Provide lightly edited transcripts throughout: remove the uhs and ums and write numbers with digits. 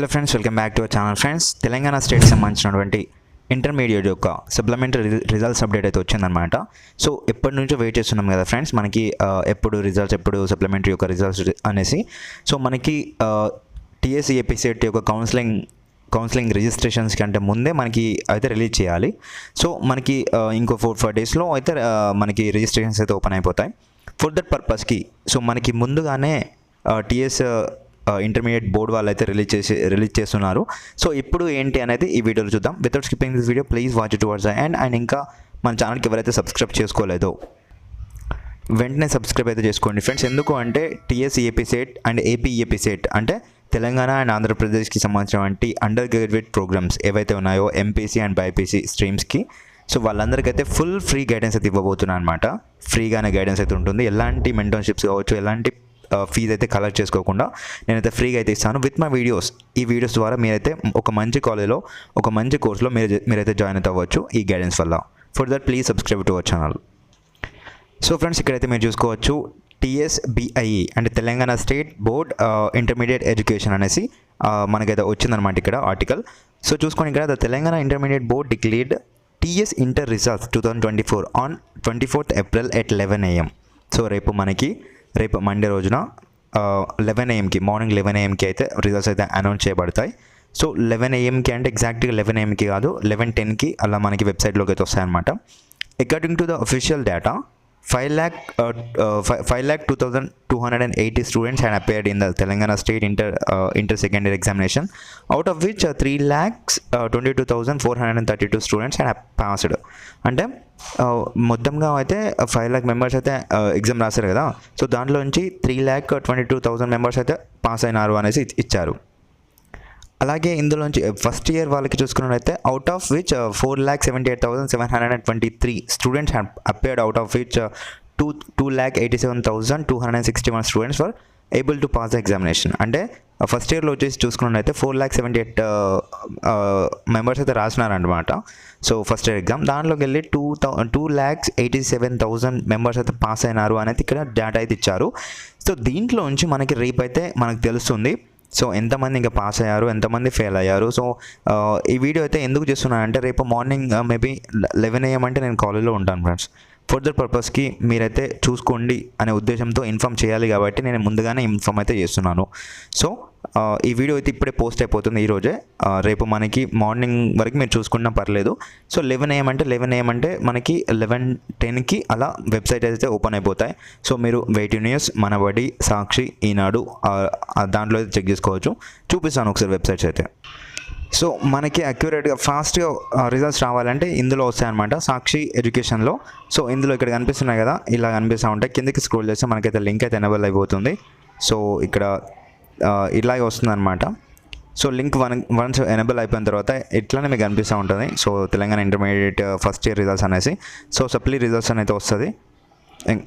Hello friends, welcome back to our channel. Friends, Telangana state సంబంధించినటువంటి intermediate యొక్క supplementary results update అయితే వచ్చిందనమాట. So ఎప్పటి నుంచో వెయిట్ చేస్తున్నాం కదా ఫ్రెండ్స్, మనకి ఎప్పుడు సప్లిమెంటరీ యొక్క రిజల్ట్స్ అనేసి. సో మనకి టీఎస్ఈఏపీ సెట్ యొక్క కౌన్సిలింగ్ రిజిస్ట్రేషన్స్ కంటే ముందే మనకి అయితే రిలీజ్ చేయాలి. సో మనకి ఇంకో 4-5 డేస్లో అయితే మనకి రిజిస్ట్రేషన్స్ అయితే ఓపెన్ అయిపోతాయి. ఫర్ దట్ పర్పస్కి సో మనకి ముందుగానే టీఎస్ ఇంటర్మీడియట్ బోర్డు వాళ్ళు అయితే రిలీజ్ చేస్తున్నారు. సో ఇప్పుడు ఏంటి అనేది ఈ వీడియోలో చూద్దాం. Without skipping this video please watch it towards the end. And ఇంకా మన ఛానల్కి ఎవరైతే సబ్స్క్రైబ్ చేసుకోలేదో వెంటనే సబ్స్క్రైబ్ అయితే చేసుకోండి ఫ్రెండ్స్. ఎందుకు అంటే టీఎస్ఈఏపీ సెట్ అండ్ ఏపీఈఏపీ సెట్ అంటే తెలంగాణ అండ్ ఆంధ్రప్రదేశ్కి సంబంధించినటువంటి అండర్ గ్రాడ్యుయేట్ ప్రోగ్రామ్స్ ఏవైతే ఉన్నాయో ఎంపీసీ అండ్ బైపీసీ స్ట్రీమ్స్కి సో వాళ్ళందరికైతే ఫుల్ ఫ్రీ గైడెన్స్ అయితే ఇవ్వబోతున్నాను అనమాట. ఫ్రీగానే గైడెన్స్ అయితే ఉంటుంది. ఎలాంటి మెంటర్షిప్స్ కావచ్చు, ఎలాంటి ఫీజు అయితే కలెక్ట్ చేసుకోకుండా నేనైతే ఫ్రీగా అయితే ఇస్తాను విత్ మై వీడియోస్. ఈ వీడియోస్ ద్వారా మీరైతే ఒక మంచి కాలేజ్లో ఒక మంచి కోర్సులో మీరైతే జాయిన్ అయితే అవ్వచ్చు ఈ గైడెన్స్ వల్ల. For that please subscribe to our channel. So friends, ఇక్కడైతే మీరు చూసుకోవచ్చు టీఎస్బిఐఈ అంటే Telangana state board intermediate education అనేసి మనకైతే వచ్చిందనమాట ఇక్కడ ఆర్టికల్. సో చూసుకొని ఇక్కడ the Telangana intermediate board declared TS inter results 2024 on 24th April at 11 AM. So రేపు మండే రోజున 11 AM మార్నింగ్ 11 AM అయితే రిజల్ట్స్ అయితే అనౌన్స్ చేయబడతాయి. సో 11 AM అంటే ఎగ్జాక్ట్గా 11 AM కాదు, 11:10 అలా మనకి వెబ్సైట్లోకి అయితే వస్తాయన్నమాట. According to the official data 5,02,280 students had appeared in the Telangana State Inter Secondary Examination, out of which 3,22,432 students had passed. అంటే మొత్తంగా అయితే 5 lakh మెంబర్స్ అయితే ఎగ్జామ్ రాశారు కదా. సో దాంట్లో నుంచి 3,22,000 మెంబర్స్ అయితే పాస్ అయినారు అనేసి ఇచ్చారు. అలాగే ఇందులోంచి ఫస్ట్ ఇయర్ వాళ్ళకి చూసుకున్నట్లయితే out of which 4,78,723 students have appeared, out of which 2,87,261 students were able to pass the examination. అంటే ఫస్ట్ ఇయర్లో వచ్చేసి చూసుకున్నట్లయితే 4,78,000 మెంబర్స్ అయితే రాసినారనమాట. సో ఫస్ట్ ఇయర్ ఎగ్జామ్ దాంట్లోకి వెళ్ళి 2,87,000 మెంబర్స్ అయితే పాస్ అయినారు అనేది ఇక్కడ డేటా అయితే ఇచ్చారు. సో దీంట్లో నుంచి మనకి రేపు అయితే మనకు తెలుస్తుంది సో ఎంతమంది ఇంకా పాస్ అయ్యారు, ఎంతమంది ఫెయిల్ అయ్యారు. సో ఈ వీడియో అయితే ఎందుకు చేస్తున్నానంటే రేపు మార్నింగ్ మేబీ 11 AM అంటే నేను కాలేజ్లో ఉంటాను ఫ్రెండ్స్. ఫర్దర్ పర్పస్కి మీరైతే చూసుకోండి అనే ఉద్దేశంతో ఇన్ఫామ్ చేయాలి కాబట్టి నేను ముందుగానే ఇన్ఫామ్ అయితే చేస్తున్నాను. సో ఈ వీడియో అయితే ఇప్పుడే పోస్ట్ అయిపోతుంది ఈరోజే. రేపు మనకి మార్నింగ్ వరకు మీరు చూసుకున్నా పర్లేదు. సో 11 AM అంటే మనకి 11:10 అలా వెబ్సైట్ అయితే ఓపెన్ అయిపోతాయి. సో మీరు వెయిట్ న్యూస్, మనబడి, సాక్షి, ఈనాడు దాంట్లో అయితే చెక్ చేసుకోవచ్చు. చూపిస్తాను ఒకసారి వెబ్సైట్స్ అయితే. సో మనకి అక్యురేట్గా ఫాస్ట్గా రిజల్ట్స్ రావాలంటే ఇందులో వస్తాయన్నమాట సాక్షి ఎడ్యుకేషన్లో. సో ఇందులో ఇక్కడ కనిపిస్తున్నాయి కదా, ఇలా కనిపిస్తూ ఉంటాయి. కిందకి స్క్రోల్ చేస్తే మనకైతే లింక్ అయితే ఎనేబుల్ అయిపోతుంది. సో ఇక్కడ ఇలాగే వస్తుంది అనమాట. సో లింక్ వన్స్ ఎనేబుల్ అయిపోయిన తర్వాత ఇట్లానే మీకు కనిపిస్తూ ఉంటుంది. So Telangana intermediate first year results అనేసి. సో సప్లీ రిజల్ట్స్ అనేది వస్తుంది.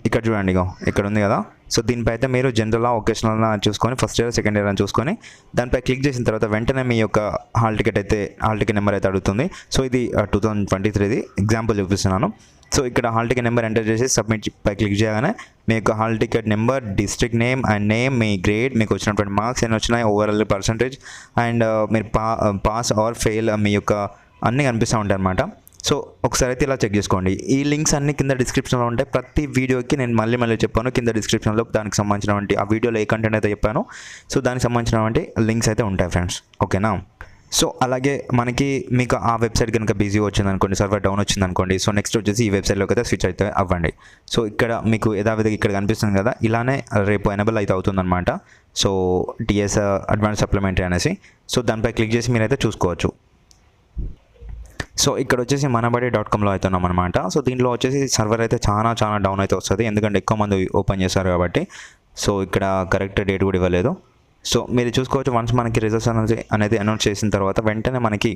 ఇక్కడ చూడండి, ఇక్కడ ఉంది కదా. సో దీనిపై అయితే మీరు జనరల్ ఒకేషనల్ చూసుకొని ఫస్ట్ ఇయర్ సెకండ్ ఇయర్ అని చూసుకొని దానిపై క్లిక్ చేసిన తర్వాత వెంటనే మీ యొక్క హాల్ టికెట్ నెంబర్ అయితే అడుగుతుంది. సో ఇది 2023ది ఎగ్జాంపుల్ చూపిస్తున్నాను. సో ఇక్కడ హాల్ టికెట్ నెంబర్ ఎంటర్ చేసి సబ్మిట్ పై క్లిక్ చేయగానే మీ యొక్క hall ticket number, district name and name, me grade, మీకు వచ్చినటువంటి మార్క్స్ ఎన్ని వచ్చినాయి, ఓవరాల్ పర్సంటేజ్ అండ్ మీరు పాస్ ఆర్ ఫెయిల్ మీ యొక్క అన్నీ కనిపిస్తూ ఉంటాయి అన్నమాట. సో ఒకసారి అయితే ఇలా చెక్ చేసుకోండి. ఈ లింక్స్ అన్ని కింద డిస్క్రిప్షన్లో ఉంటాయి. ప్రతి వీడియోకి నేను మళ్ళీ చెప్పాను కింద డిస్క్రిప్షన్లో దానికి సంబంధించినటువంటి ఆ వీడియోలో ఏ కంటెంట్ అయితే చెప్పాను సో దానికి సంబంధించినటువంటి లింక్స్ అయితే ఉంటాయి ఫ్రెండ్స్. ఓకేనా. సో అలాగే మనకి మీకు ఆ వెబ్సైట్ కనుక బిజీ వచ్చిందనుకోండి, సర్వర్ డౌన్ వచ్చిందనుకోండి, సో నెక్స్ట్ వచ్చేసి ఈ వెబ్సైట్లోకి అయితే స్విచ్ అయితే అవ్వండి. సో ఇక్కడ మీకు యథావిధిగా ఇక్కడ కనిపిస్తుంది కదా, ఇలానే రేపు ఎనేబుల్ అయితే అవుతుందన్నమాట. సో టీఎస్ అడ్వాన్స్ సప్లిమెంటరీ అనేసి. సో దానిపై క్లిక్ చేసి మీరైతే చూసుకోవచ్చు. సో ఇక్కడ వచ్చేసి మనబడి.comలో అయితే ఉన్నాం అనమాట. సో దీంట్లో వచ్చేసి సర్వర్ అయితే చాలా డౌన్ అయితే వస్తుంది, ఎందుకంటే ఎక్కువ మంది ఓపెన్ చేస్తారు కాబట్టి. సో ఇక్కడ కరెక్ట్ డేట్ కూడా ఇవ్వలేదు. సో మీరు చూసుకోవచ్చు. వన్స్ మనకి రిజల్ట్స్ అనేది అనౌన్స్ చేసిన తర్వాత వెంటనే మనకి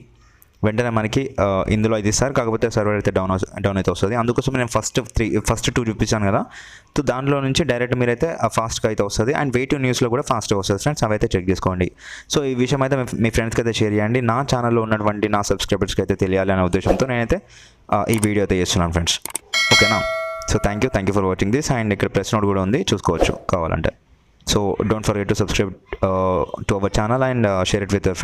ఇందులో ఇది ఇస్తారు. కాకపోతే సర్వర్ అయితే డౌన్ అయితే వస్తుంది. అందుకోసం నేను ఫస్ట్ 2 చూపించాను కదా. సో దాంట్లో నుంచి డైరెక్ట్ మీరైతే ఫాస్ట్గా అయితే వస్తుంది. అండ్ వెయిట్ న్యూస్లో కూడా ఫాస్ట్గా వస్తుంది ఫ్రెండ్స్, అవైతే చెక్ చేసుకోండి. సో ఈ విషయం అయితే మీ ఫ్రెండ్స్కి అయితే షేర్ చేయండి. నా ఛానల్లో ఉన్నటువంటి నా సబ్స్క్రైబర్స్కి అయితే తెలియాలి అనే ఉద్దేశంతో నేనైతే ఈ వీడియో అయితే చేస్తున్నాను ఫ్రెండ్స్. ఓకేనా. So thank you for watching this. And ఇక్కడ ప్రెస్ నోట్ కూడా ఉంది, చూసుకోవచ్చు కావాలంటే. So don't forget to subscribe to our channel and share it with your friends.